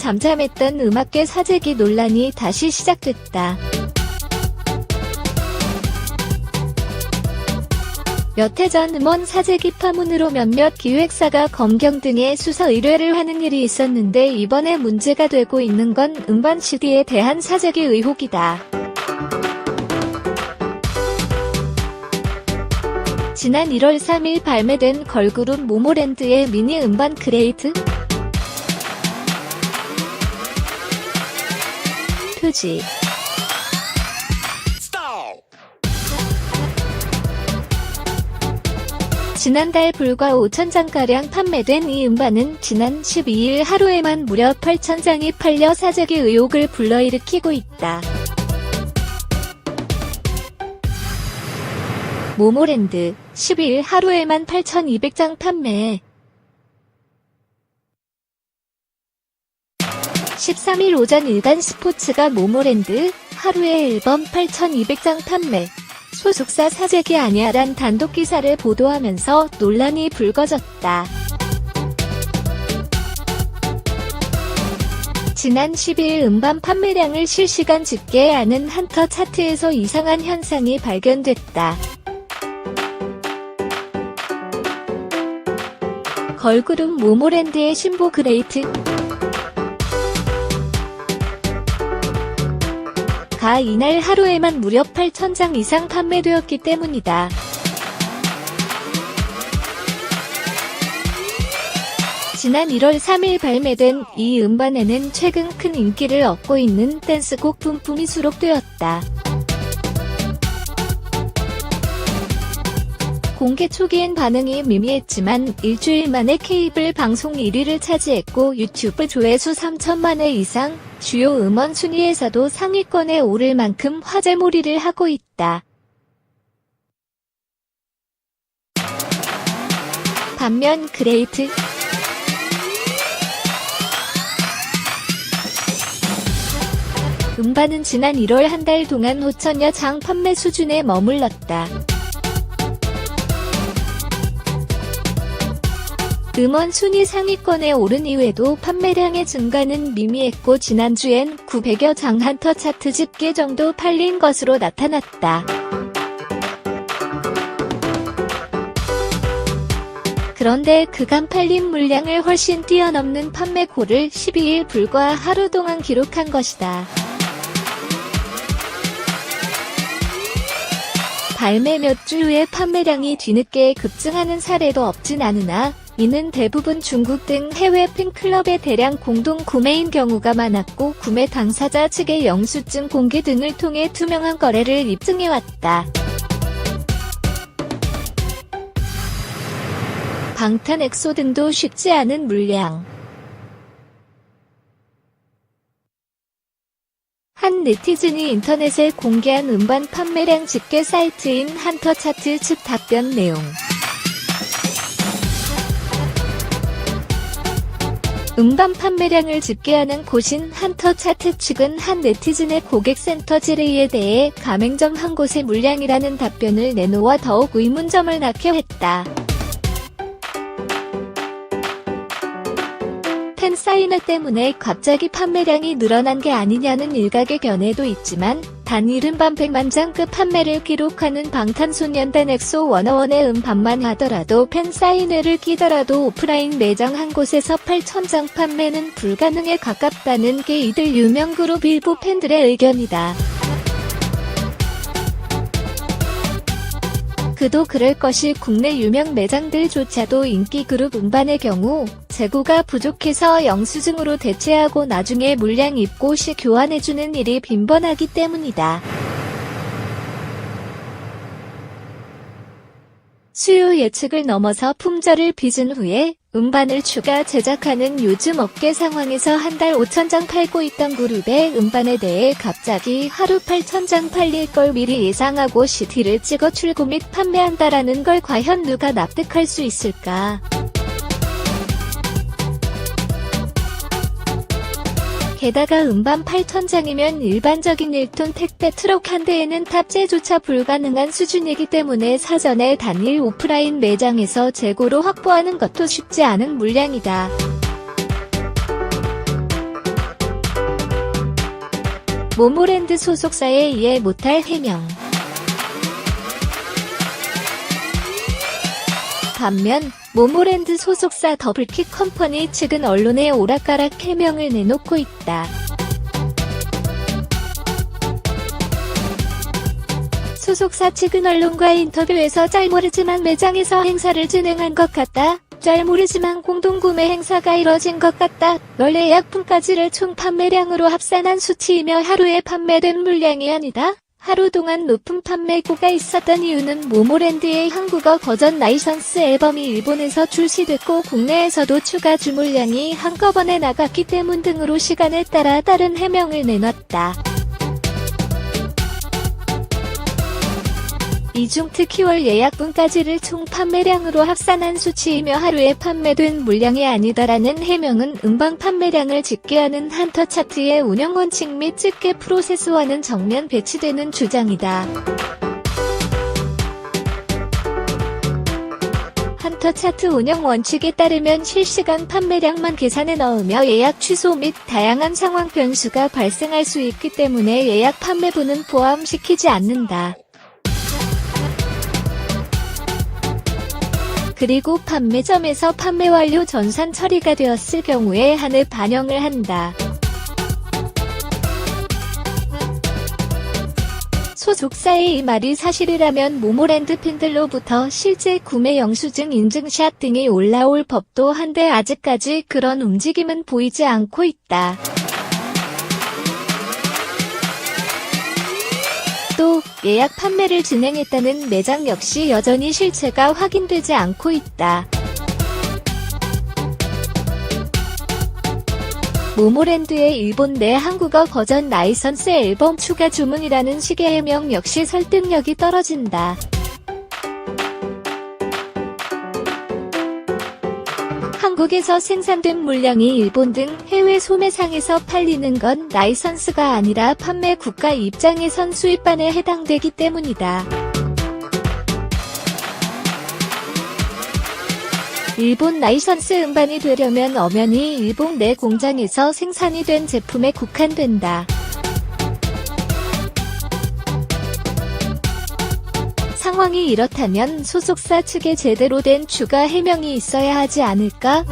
잠잠했던 음악계 사재기 논란이 다시 시작됐다. 몇 해 전 음원 사재기 파문으로 몇몇 기획사가 검경 등의 수사 의뢰를 하는 일이 있었는데 이번에 문제가 되고 있는 건 음반 CD에 대한 사재기 의혹이다. 지난 1월 3일 발매된 걸그룹 모모랜드의 미니 음반 그레이트 표지. 지난달 불과 5,000장가량 판매된 이 음반은 지난 12일 하루에만 무려 8,000장이 팔려 사재기 의혹을 불러일으키고 있다. 모모랜드 12일 하루에만 8,200장 판매. 13일 오전 일간스포츠가 모모랜드 하루에 앨범 8,200장 판매. 소속사 사재기 아니야란 단독 기사를 보도하면서 논란이 불거졌다. 지난 10일 음반 판매량을 실시간 집계하는 한터 차트에서 이상한 현상이 발견됐다. 걸그룹 모모랜드의 신보 그레이트 가 이날 하루에만 무려 8,000장 이상 판매되었기 때문이다. 지난 1월 3일 발매된 이 음반에는 최근 큰 인기를 얻고 있는 댄스곡 뿜뿜이 수록되었다. 공개 초기엔 반응이 미미했지만 일주일 만에 케이블 방송 1위를 차지했고 유튜브 조회수 3천만 회 이상, 주요 음원 순위에서도 상위권에 오를 만큼 화제몰이를 하고 있다. 반면 그레이트 음반은 지난 1월 한 달 동안 5천여 장 판매 수준에 머물렀다. 음원 순위 상위권에 오른 이후에도 판매량의 증가는 미미했고 지난주엔 900여 장 한터 차트 집계 정도 팔린 것으로 나타났다. 그런데 그간 팔린 물량을 훨씬 뛰어넘는 판매고를 12일 불과 하루 동안 기록한 것이다. 발매 몇 주 후에 판매량이 뒤늦게 급증하는 사례도 없진 않으나 이는 대부분 중국 등 해외 팬클럽의 대량 공동 구매인 경우가 많았고 구매 당사자 측의 영수증 공개 등을 통해 투명한 거래를 입증해왔다. 방탄 엑소 등도 쉽지 않은 물량. 한 네티즌이 인터넷에 공개한 음반 판매량 집계 사이트인 한터 차트 측 답변 내용. 음반 판매량을 집계하는 곳인 한터 차트 측은 한 네티즌의 고객센터 질의에 대해 가맹점 한 곳의 물량이라는 답변을 내놓아 더욱 의문점을 낳게 했다. 팬 사인회 때문에 갑자기 판매량이 늘어난 게 아니냐는 일각의 견해도 있지만 단 이른바 100만 장급 판매를 기록하는 방탄소년단 엑소 워너원의 음반만 하더라도 팬 사인회를 끼더라도 오프라인 매장 한 곳에서 8,000장 판매는 불가능에 가깝다는 게 이들 유명 그룹 일부 팬들의 의견이다. 그도 그럴 것이 국내 유명 매장들조차도 인기 그룹 음반의 경우 재고가 부족해서 영수증으로 대체하고 나중에 물량 입고 시 교환해주는 일이 빈번하기 때문이다. 수요 예측을 넘어서 품절을 빚은 후에 음반을 추가 제작하는 요즘 업계 상황에서 한 달 5,000장 팔고 있던 그룹의 음반에 대해 갑자기 하루 8,000장 팔릴 걸 미리 예상하고 CD를 찍어 출고 및 판매한다라는 걸 과연 누가 납득할 수 있을까? 게다가 음반 8,000장이면 일반적인 1톤 택배 트럭 한 대에는 탑재조차 불가능한 수준이기 때문에 사전에 단일 오프라인 매장에서 재고로 확보하는 것도 쉽지 않은 물량이다. 모모랜드 소속사에 이해 못할 해명. 반면 모모랜드 소속사 더블킥 컴퍼니 측은 언론에 오락가락 해명을 내놓고 있다. 소속사 측은 언론과 인터뷰에서 잘 모르지만 매장에서 행사를 진행한 것 같다. 잘 모르지만 공동구매 행사가 이뤄진 것 같다. 원래 예약품까지를 총 판매량으로 합산한 수치이며 하루에 판매된 물량이 아니다. 하루 동안 높은 판매고가 있었던 이유는 모모랜드의 한국어 버전 라이선스 앨범이 일본에서 출시됐고 국내에서도 추가 주물량이 한꺼번에 나갔기 때문 등으로 시간에 따라 다른 해명을 내놨다. 이 중 특히 월 예약분까지를 총 판매량으로 합산한 수치이며 하루에 판매된 물량이 아니다라는 해명은 음반 판매량을 집계하는 한터 차트의 운영 원칙 및 집계 프로세스와는 정면 배치되는 주장이다. 한터 차트 운영 원칙에 따르면 실시간 판매량만 계산에 넣으며 예약 취소 및 다양한 상황 변수가 발생할 수 있기 때문에 예약 판매분은 포함시키지 않는다. 그리고 판매점에서 판매 완료 전산 처리가 되었을 경우에 한해 반영을 한다. 소속사의 이 말이 사실이라면 모모랜드 팬들로부터 실제 구매 영수증 인증샷 등이 올라올 법도 한데 아직까지 그런 움직임은 보이지 않고 있다. 또 예약 판매를 진행했다는 매장 역시 여전히 실체가 확인되지 않고 있다. 모모랜드의 일본 내 한국어 버전 라이선스 앨범 추가 주문이라는 식의 해명 역시 설득력이 떨어진다. 한국에서 생산된 물량이 일본 등 해외 소매상에서 팔리는 건 라이선스가 아니라 판매 국가 입장에선 수입반에 해당되기 때문이다. 일본 라이선스 음반이 되려면 엄연히 일본 내 공장에서 생산이 된 제품에 국한된다. 상황이 이렇다면 소속사 측에 제대로 된 추가 해명이 있어야 하지 않을까?